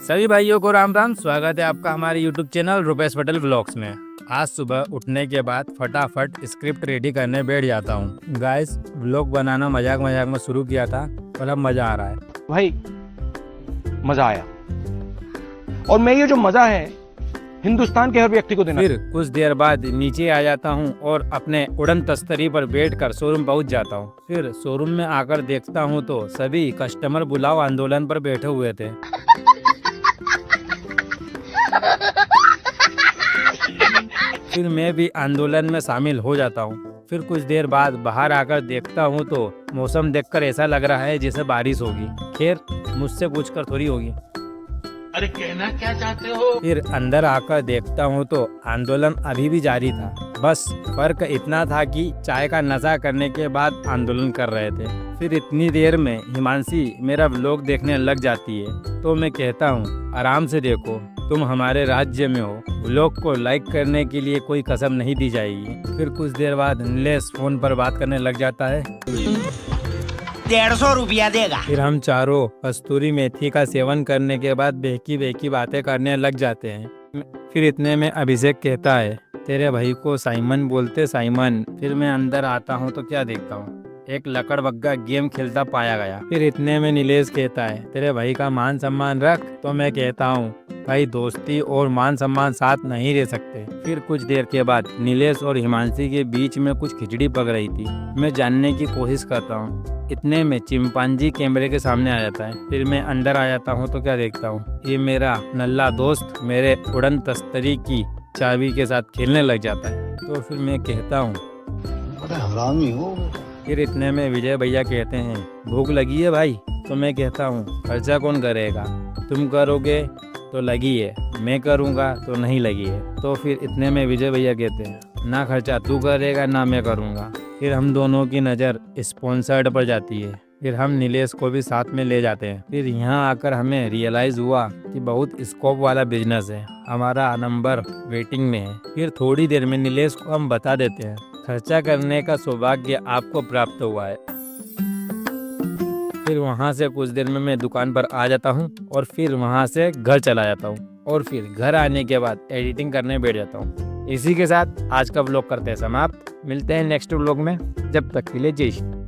सभी भाइयों को राम राम। स्वागत है आपका हमारे YouTube channel Rupesh Patel vlogs में। आज सुबह उठने के बाद फटाफट स्क्रिप्ट रेडी करने बैठ जाता हूँ। गाइस, व्लॉग बनाना मजाक मजाक में शुरू किया था पर अब मजा आ रहा है भाई। मजा आया और मैं ये जो मजा है हिंदुस्तान के हर व्यक्ति को देना। फिर कुछ देर बाद नीचे आ जाता हूँ और अपने उड़न तस्तरी पर बैठकर शोरूम पहुँच जाता हूँ। फिर शोरूम में आकर देखता हूँ तो सभी कस्टमर बुलाओ आंदोलन पर बैठे हुए थे। फिर मैं भी आंदोलन में शामिल हो जाता हूँ। फिर कुछ देर बाद बाहर आकर देखता हूँ तो मौसम देखकर ऐसा लग रहा है जैसे बारिश होगी। खैर, मुझसे पूछकर थोड़ी होगी। अरे कहना क्या चाहते हो? फिर अंदर आकर देखता हूँ तो आंदोलन अभी भी जारी था। बस फर्क इतना था कि चाय का नशा करने के बाद आंदोलन कर रहे थे। फिर इतनी देर में हिमांशी मेरा व्लॉग देखने लग जाती है तो मैं कहता हूँ, आराम से देखो, तुम हमारे राज्य में हो। व्लॉग को लाइक करने के लिए कोई कसम नहीं दी जाएगी। फिर कुछ देर बाद नीलेश फोन पर बात करने लग जाता है। 150 रुपया देगा। फिर हम चारों कस्तूरी मेथी का सेवन करने के बाद बेकी बेकी बातें करने लग जाते हैं। फिर इतने में अभिषेक कहता है, तेरे भाई को साइमन बोलते साइमन। फिर मैं अंदर आता हूँ तो क्या देखता हूँ, एक लकड़बग्गा गेम खेलता पाया गया। फिर इतने में नीलेश कहता है, तेरे भाई का मान सम्मान रख। तो मैं कहता हूँ, भाई दोस्ती और मान सम्मान साथ नहीं रह सकते। फिर कुछ देर के बाद नीलेश और हिमांशी के बीच में कुछ खिचड़ी पक रही थी। मैं जानने की कोशिश करता हूँ। इतने में चिंपांजी कैमरे के सामने आ जाता है। फिर मैं अंदर आ जाता हूँ तो क्या देखता हूँ, ये मेरा नल्ला दोस्त मेरे उड़न तस्तरी की चाबी के साथ खेलने लग जाता है। तो फिर मैं कहता हूँ, हरामी हो। फिर इतने में विजय भैया कहते हैं, भूख लगी है भाई। तो मैं कहता हूँ, खर्चा कौन करेगा? तुम करोगे तो लगी है, मैं करूँगा तो नहीं लगी है। तो फिर इतने में विजय भैया कहते हैं, ना खर्चा तू करेगा ना मैं करूँगा। फिर हम दोनों की नज़र स्पॉन्सर्ड पर जाती है। फिर हम नीलेश को भी साथ में ले जाते हैं। फिर यहाँ आकर हमें रियलाइज़ हुआ कि बहुत स्कोप वाला बिजनेस है, हमारा नंबर वेटिंग में है। फिर थोड़ी देर में नीलेश को हम बता देते हैं, खर्चा करने का सौभाग्य आपको प्राप्त हुआ है। फिर वहाँ से कुछ देर में मैं दुकान पर आ जाता हूँ और फिर वहाँ से घर चला जाता हूँ और फिर घर आने के बाद एडिटिंग करने बैठ जाता हूँ। इसी के साथ आज का व्लॉग करते हैं समाप्त। मिलते हैं नेक्स्ट व्लॉग में, जब तक के लिए जय श्री।